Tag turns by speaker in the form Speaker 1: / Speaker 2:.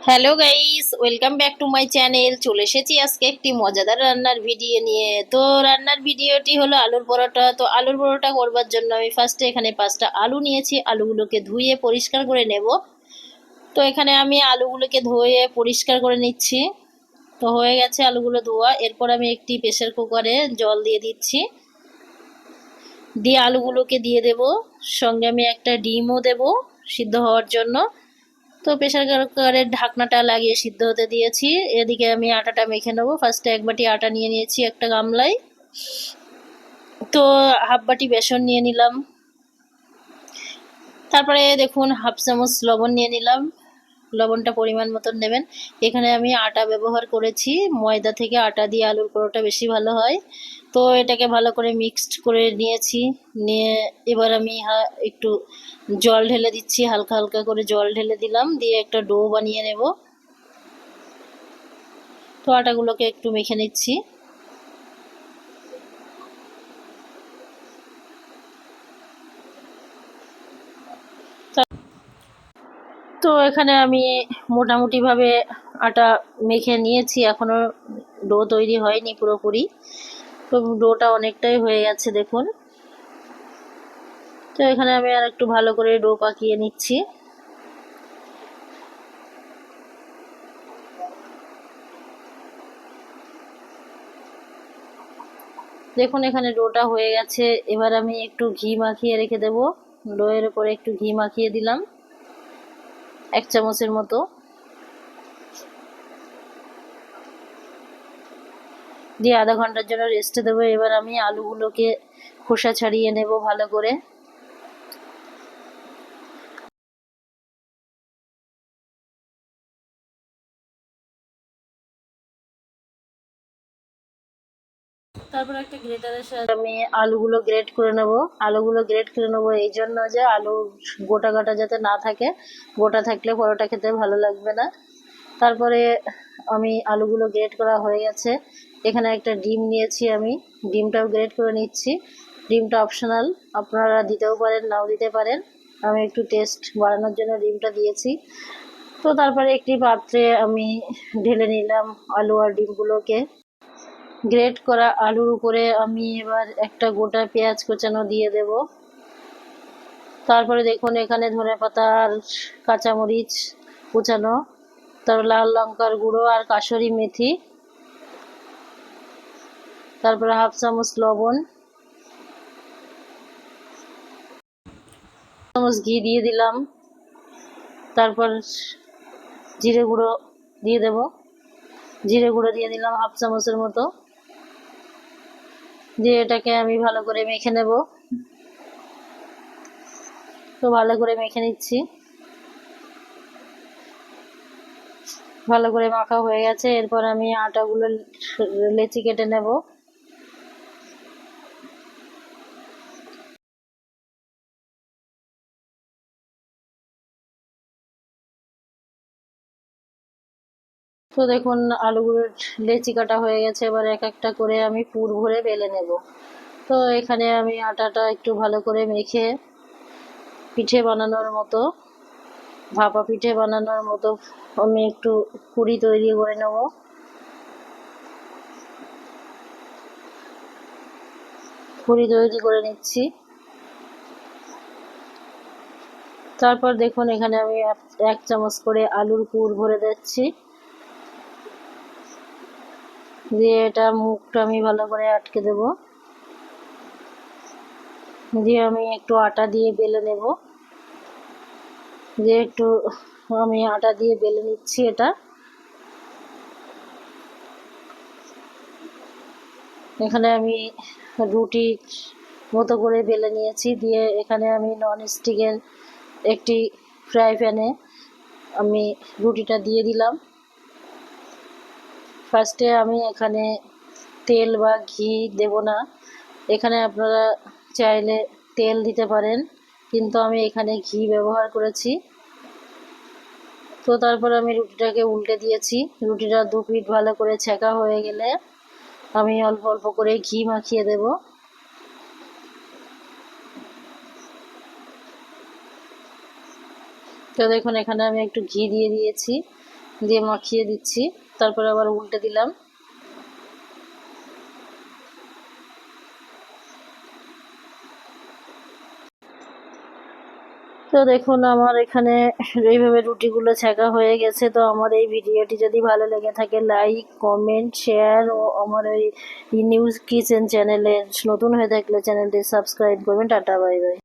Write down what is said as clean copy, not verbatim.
Speaker 1: Hello guys, welcome back to my channel. চলে এসেছি আজকে একটি মজাদার রান্নার ভিডিও নিয়ে। তো রান্নার ভিডিওটি হলো আলুর পরোটা। তো আলুর পরোটা করবার জন্য আমি ফার্স্টে এখানে 5টা আলু নিয়েছি। আলুগুলোকে ধুয়ে পরিষ্কার করে নেব। তো এখানে আমি আলুগুলোকে ধুয়ে পরিষ্কার করে নিচ্ছি। তো হয়ে গেছে আলুগুলো ধোয়া। এরপর আমি একটি প্রেসার কুকারে জল দিয়ে দিচ্ছি, দিয়ে আলুগুলোকে দিয়ে দেব। সঙ্গে আমি একটা ডিমও দেব সিদ্ধ হওয়ার জন্য। তো প্রেসার কুকারের ঢাকনাটা লাগিয়ে সিদ্ধ হতে দিয়েছি। এদিকে আমি আটাটা মেখে নেবো। ফার্স্টে 1 বাটি আটা নিয়ে নিয়েছি একটা গামলায়। তো হাফ বাটি বেসন নিয়ে নিলাম। তারপরে দেখুন হাফ চামচ লবণ নিয়ে নিলাম। লবণটা পরিমাণ মতন নেবেন। এখানে আমি আটা ব্যবহার করেছি, ময়দা থেকে আটা দিয়ে আলুর পরোটা বেশি ভালো হয়। তো এটাকে ভালো করে মিক্সড করে নিয়েছি। নিয়ে এবার আমি একটু জল ঢেলে দিচ্ছি, হালকা হালকা করে জল ঢেলে দিলাম, দিয়ে একটা ডো বানিয়ে নেব। তো আটাগুলোকে একটু মেখে নিচ্ছি। তো এখানে আমি মোটামুটিভাবে আটা মেখে নিয়েছি, এখনো ডো তৈরি হয়নি পুরোপুরি। তো ডোটা অনেকটাই হয়ে গেছে দেখুন। তো এখানে আমি আর একটু ভালো করে ডো পাকিয়ে নিচ্ছি। দেখুন এখানে ডোটা হয়ে গেছে। এবার আমি একটু ঘি মাখিয়ে রেখে দেব। ডোয়ের উপরে একটু ঘি মাখিয়ে দিলাম 1 চামচের মতো। দিয়ে আধা ঘন্টার জন্য রেস্টে দেবো। এবার আমি আলুগুলোকে খোসা ছাড়িয়ে নেব ভালো করে। তারপর একটা গ্রেটারের সাহায্যে আমি আলুগুলো গ্রেট করে নেব। আলুগুলো গ্রেট করে নেবো এই জন্য যে আলু গোটা গোটা যাতে না থাকে। গোটা থাকলে পরোটা খেতে ভালো লাগবে না। তারপরে আমি আলুগুলো গ্রেট করা হয়ে গেছে। এখানে একটা ডিম নিয়েছি, আমি ডিমটাও গ্রেট করে নিচ্ছি। ডিমটা অপশনাল, আপনারা দিতেও পারেন নাও দিতে পারেন। আমি একটু টেস্ট বাড়ানোর জন্য ডিমটা দিয়েছি। তো তারপরে একটি পাত্রে আমি ঢেলে নিলাম আলু আর ডিমগুলোকে। গ্রেট করা আলুর উপরে আমি এবার একটা গোটা পেঁয়াজ কোচানো দিয়ে দেব। তারপরে দেখুন এখানে ধনেপাতা আর কাঁচামরিচ কুচানো, তারপর লাল লঙ্কার গুঁড়ো আর কাসুরি মেথি, তারপরে হাফ চামচ লবণ, চামচ ঘি দিয়ে দিলাম। তারপর জিরে গুঁড়ো দিয়ে দেব। জিরে গুঁড়ো দিয়ে দিলাম হাফ চামচের মতো। দিয়ে এটাকে আমি ভালো করে মেখে নেব। তো ভালো করে মেখে নিচ্ছি। ভালো করে মাখা হয়ে গেছে। এরপর আমি আটাগুলো লেচি কেটে নেব। তো দেখুন আলুগুলোর লেচি কাটা হয়ে গেছে। এবার এক একটা করে আমি পুর ভরে বেলে নেব। তো এখানে আমি আটাটা একটু ভালো করে মেখে পিঠে বানানোর মতো, ভাপা পিঠে বানানোর মতো আমি একটু পুরি তৈরি করে নেব। পুরি তৈরি করে নিচ্ছি। তারপর দেখুন এখানে আমি 1 চামচ করে আলুর পুর ভরে দিচ্ছি। দিয়ে এটা মুখটা আমি ভালো করে আটকে দেব। দিয়ে আমি একটু আটা দিয়ে বেলে নেব। দিয়ে একটু আমি আটা দিয়ে বেলে নিচ্ছি এটা। এখানে আমি রুটির মতো করে বেলে নিয়েছি। দিয়ে এখানে আমি ননস্টিকের একটি ফ্রাই প্যানে আমি রুটিটা দিয়ে দিলাম। ফার্স্টে আমি এখানে তেল বা ঘি দেব না। এখানে আপনারা চাইলে তেল দিতে পারেন, কিন্তু আমি এখানে ঘি ব্যবহার করেছি। তো তারপর আমি রুটিটাকে উল্টে দিয়েছি। রুটিটা 2 পিঠ ভালো করে ছেঁকা হয়ে গেলে আমি অল্প অল্প করে ঘি মাখিয়ে দেব। তো দেখুন এখানে আমি একটু ঘি দিয়ে দিয়েছি। দিয়ে মাখিয়ে দিচ্ছি, তারপর আবার উল্টে দিলাম। তো দেখুন আমার এখানে এইভাবে রুটিগুলো ছেঁকা হয়ে গেছে। তো আমার এই ভিডিওটি যদি ভালো লেগে থাকে লাইক, কমেন্ট, শেয়ার ও আমার এই নিউজ কিচেন চ্যানেলে নতুন হয়ে থাকলে চ্যানেলটি সাবস্ক্রাইব করবেন। Tata, bye bye.